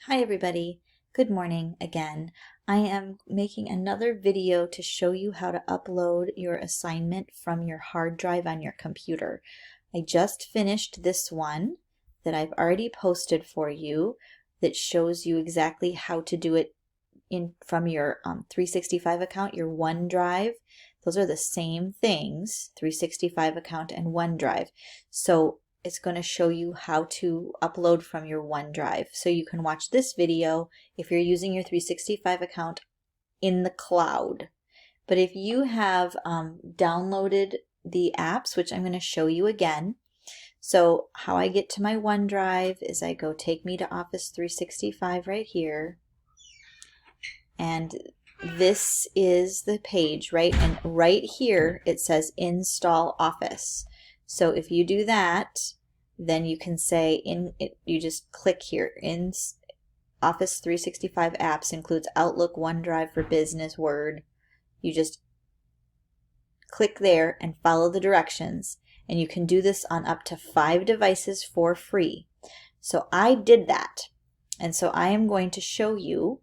Hi everybody, good morning again. I am making another video to show you how to upload your assignment from your hard drive on your computer. I just finished this one that I've already posted for you that shows you exactly how to do it from your 365 account, your OneDrive. Those are the same things, 365 account and OneDrive. So it's going to show you how to upload from your OneDrive. So you can watch this video if you're using your 365 account in the cloud. But if you have downloaded the apps, which I'm going to show you again, so how I get to my OneDrive is I go Take Me to Office 365 right here. And this is the page, right? And right here it says Install Office. So if you do that, then you can say you just click here. In Office 365 apps includes Outlook, OneDrive for Business, Word. You just click there and follow the directions. And you can do this on up to 5 devices for free. So I did that. And so I am going to show you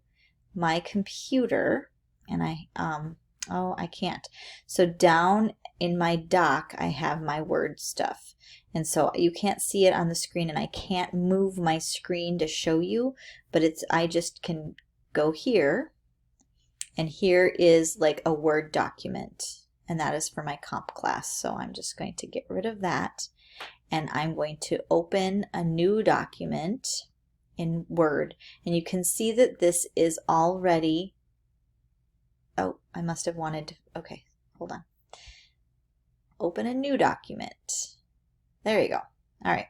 my computer, and I can't. So down in my dock, I have my Word stuff. And so you can't see it on the screen, and I can't move my screen to show you, but I just can go here, and here is like a Word document, and that is for my comp class. So I'm just going to get rid of that, and I'm going to open a new document in Word, and you can see that this is already, oh, I must have wanted to, okay, hold on. Open a new document. There you go. All right.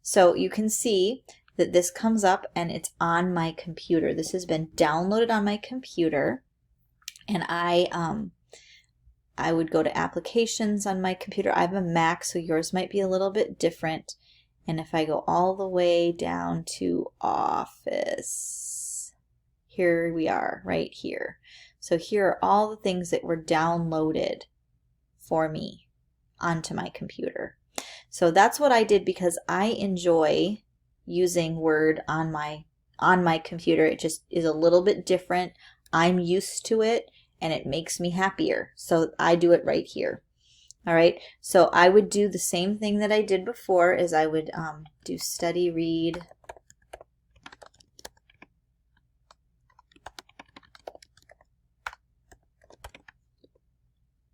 So you can see that this comes up and it's on my computer. This has been downloaded on my computer, and I would go to applications on my computer. I have a Mac, so yours might be a little bit different. And if I go all the way down to Office, here we are, right here. So here are all the things that were downloaded for me onto my computer. So that's what I did because I enjoy using Word on my computer. It just is a little bit different. I'm used to it and it makes me happier. So I do it right here. All right, so I would do the same thing that I did before, is I would do study read,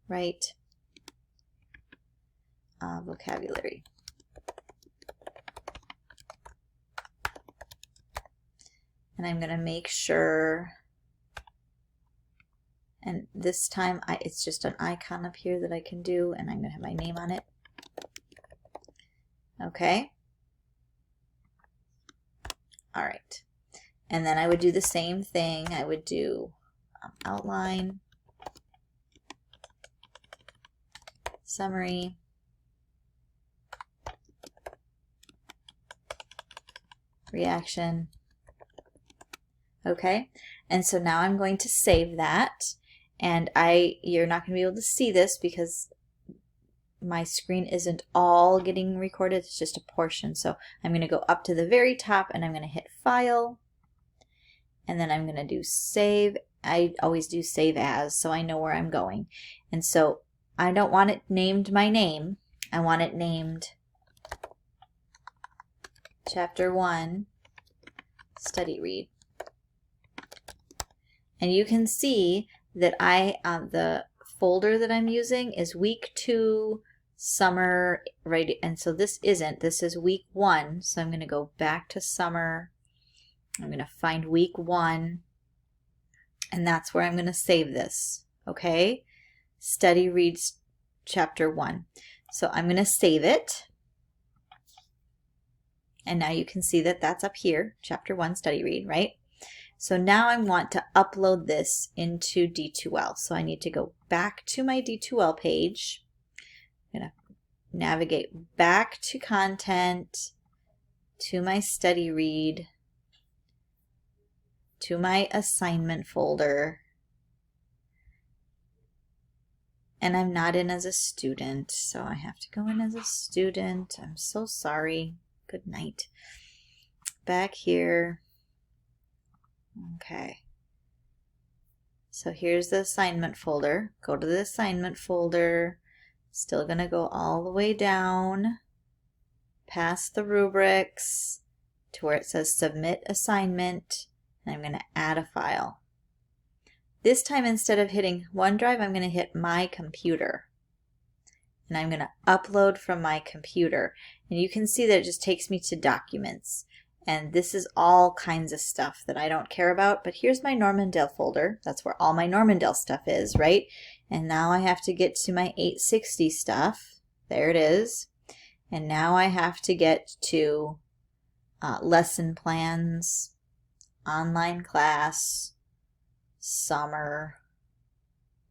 right, vocabulary. And I'm going to make sure, and this time it's just an icon up here that I can do, and I'm going to have my name on it. Okay. All right. And then I would do the same thing. I would do outline, summary, reaction. Okay. And so now I'm going to save that. And you're not going to be able to see this because my screen isn't all getting recorded, it's just a portion. So I'm going to go up to the very top and I'm going to hit File, and then I'm going to do Save. I always do Save As, so I know where I'm going. And so I don't want it named my name. I want it named Chapter 1 Study Read. And you can see that the folder that I'm using is week 2 summer, right? And so this is week 1. So I'm going to go back to summer. I'm going to find week 1, and that's where I'm going to save this. Okay, study reads chapter 1. So I'm going to save it, and now you can see that that's up here, chapter 1 study read, right? So now I want to upload this into D2L. So I need to go back to my D2L page. I'm going to navigate back to content, to my study read, to my assignment folder. And I'm not in as a student, so I have to go in as a student. I'm so sorry. Good night. Back here. Okay. So here's the assignment folder. Go to the assignment folder. Still going to go all the way down, past the rubrics, to where it says Submit Assignment, and I'm going to add a file. This time, instead of hitting OneDrive, I'm going to hit My Computer. And I'm going to upload from my computer. And you can see that it just takes me to Documents. And this is all kinds of stuff that I don't care about, but here's my Normandale folder. That's where all my Normandale stuff is, right? And now I have to get to my 860 stuff. There it is. And now I have to get to lesson plans, online class, summer,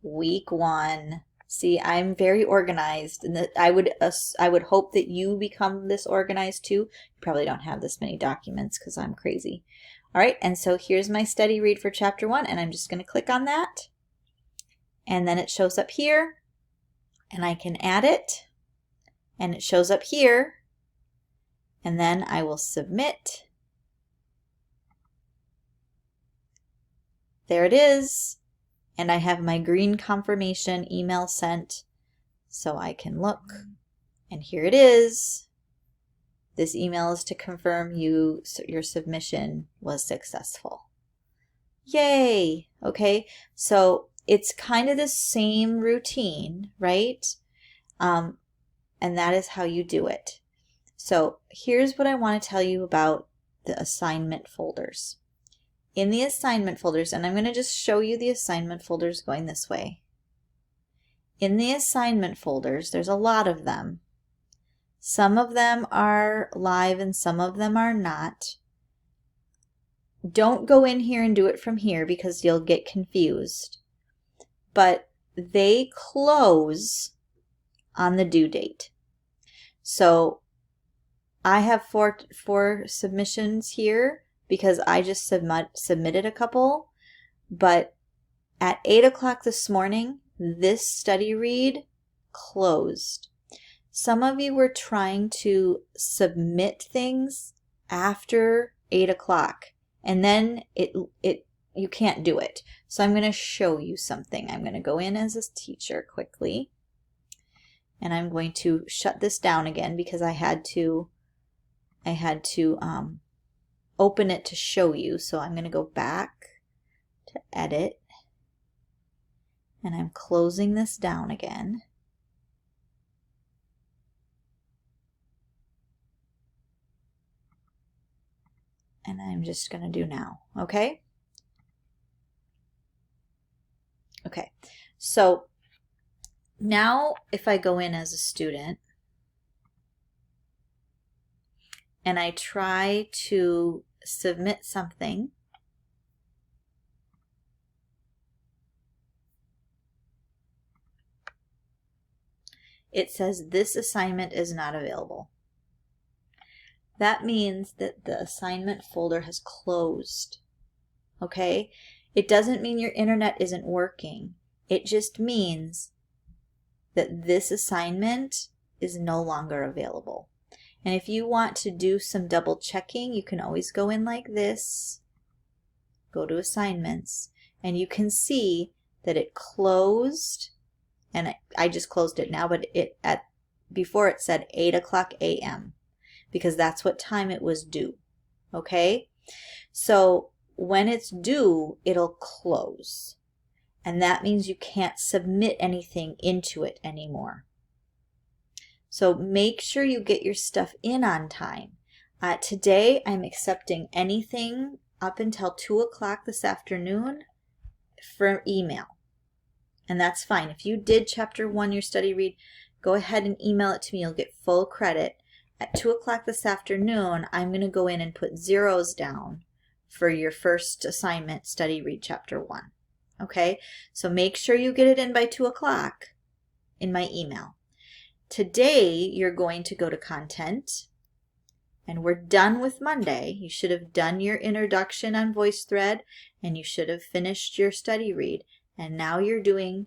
week 1. See, I'm very organized, and I would hope that you become this organized too. You probably don't have this many documents because I'm crazy. All right, and so here's my study read for chapter 1, and I'm just going to click on that, and then it shows up here, and I can add it, and it shows up here, and then I will submit. There it is. And I have my green confirmation email sent, so I can look. And here it is. This email is to confirm your submission was successful. Yay! Okay, so it's kind of the same routine, right? And that is how you do it. So here's what I want to tell you about the assignment folders. In the assignment folders, and I'm going to just show you the assignment folders going this way. In the assignment folders, there's a lot of them. Some of them are live and some of them are not. Don't go in here and do it from here because you'll get confused. But they close on the due date. So I have four submissions here because I just submitted a couple, but at 8 o'clock this morning, this study read closed. Some of you were trying to submit things after 8 o'clock, and then you can't do it. So I'm going to show you something. I'm going to go in as a teacher quickly, and I'm going to shut this down again because I had to open it to show you. So I'm going to go back to edit, and I'm closing this down again. And I'm just going to do now, okay? Okay, so now if I go in as a student and I try to submit something, it says this assignment is not available. That means that the assignment folder has closed, okay? It doesn't mean your internet isn't working. It just means that this assignment is no longer available. And if you want to do some double checking, you can always go in like this, go to assignments, and you can see that it closed, and I just closed it now, but before it said 8 o'clock a.m. because that's what time it was due, okay? So when it's due, it'll close, and that means you can't submit anything into it anymore. So make sure you get your stuff in on time. Today, I'm accepting anything up until 2 o'clock this afternoon for email. And that's fine. If you did chapter 1, your study read, go ahead and email it to me. You'll get full credit. At 2 o'clock this afternoon, I'm going to go in and put zeros down for your first assignment, study read chapter 1. Okay? So make sure you get it in by 2 o'clock in my email. Today, you're going to go to content, and we're done with Monday. You should have done your introduction on VoiceThread, and you should have finished your study read. And now you're doing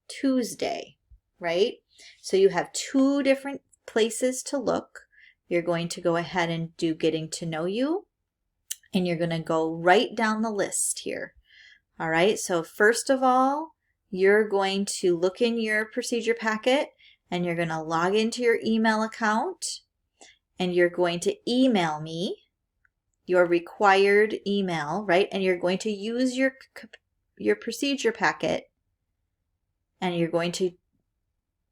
Tuesday, right? So you have 2 different places to look. You're going to go ahead and do Getting to Know You, and you're going to go right down the list here. All right, so first of all, you're going to look in your procedure packet and you're going to log into your email account and you're going to email me your required email, right? And you're going to use your procedure packet and you're going to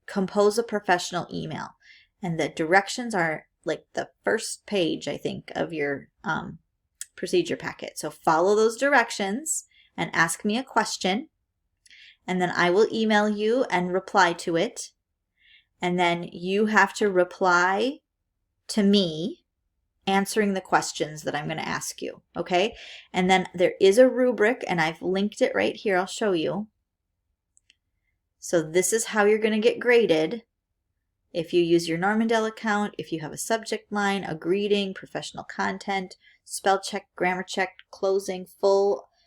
compose a professional email. And the directions are like the first page, I think, of your procedure packet. So follow those directions and ask me a question, and then I will email you and reply to it. And then you have to reply to me answering the questions that I'm going to ask you, okay? And then there is a rubric, and I've linked it right here. I'll show you. So this is how you're going to get graded. If you use your Normandale account, if you have a subject line, a greeting, professional content, spell check, grammar check, closing,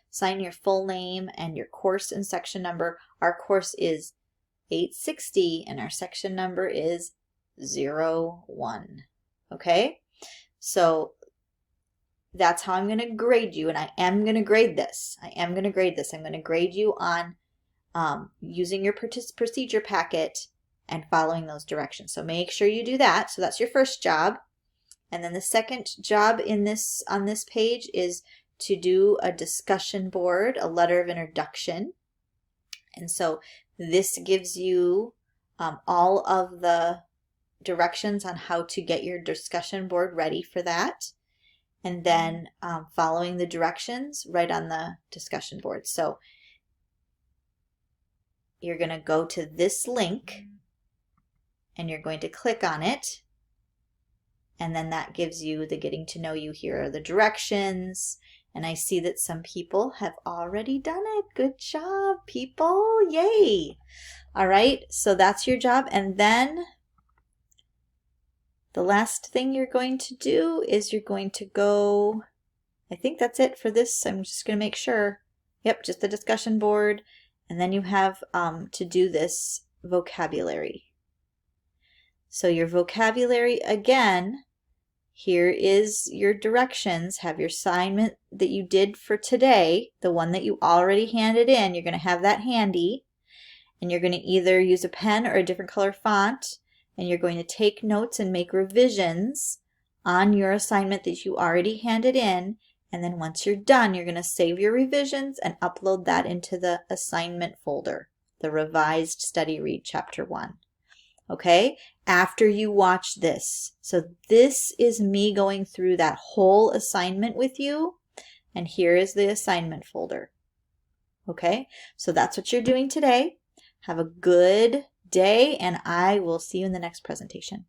sign your full name and your course and section number. Our course is 860 and our section number is 01. Okay? So that's how I'm going to grade you, and I am going to grade this. I'm going to grade you on using your procedure packet and following those directions. So make sure you do that. So that's your first job. And then the second job on this page is to do a discussion board, a letter of introduction. And so this gives you all of the directions on how to get your discussion board ready for that. And then following the directions right on the discussion board. So you're going to go to this link and you're going to click on it. And then that gives you the getting to know you. Here are the directions. And I see that some people have already done it. Good job, people. Yay. All right, so that's your job. And then the last thing you're going to do is you're going to go, I think that's it for this. I'm just going to make sure. Yep, just the discussion board. And then you have to do this vocabulary. So your vocabulary, again, here is your directions. Have your assignment that you did for today, the one that you already handed in. You're going to have that handy. And you're going to either use a pen or a different color font. And you're going to take notes and make revisions on your assignment that you already handed in. And then once you're done, you're going to save your revisions and upload that into the assignment folder, the Revised Study Read Chapter 1. Okay, after you watch this. So this is me going through that whole assignment with you, and here is the assignment folder. Okay, so that's what you're doing today. Have a good day, and I will see you in the next presentation.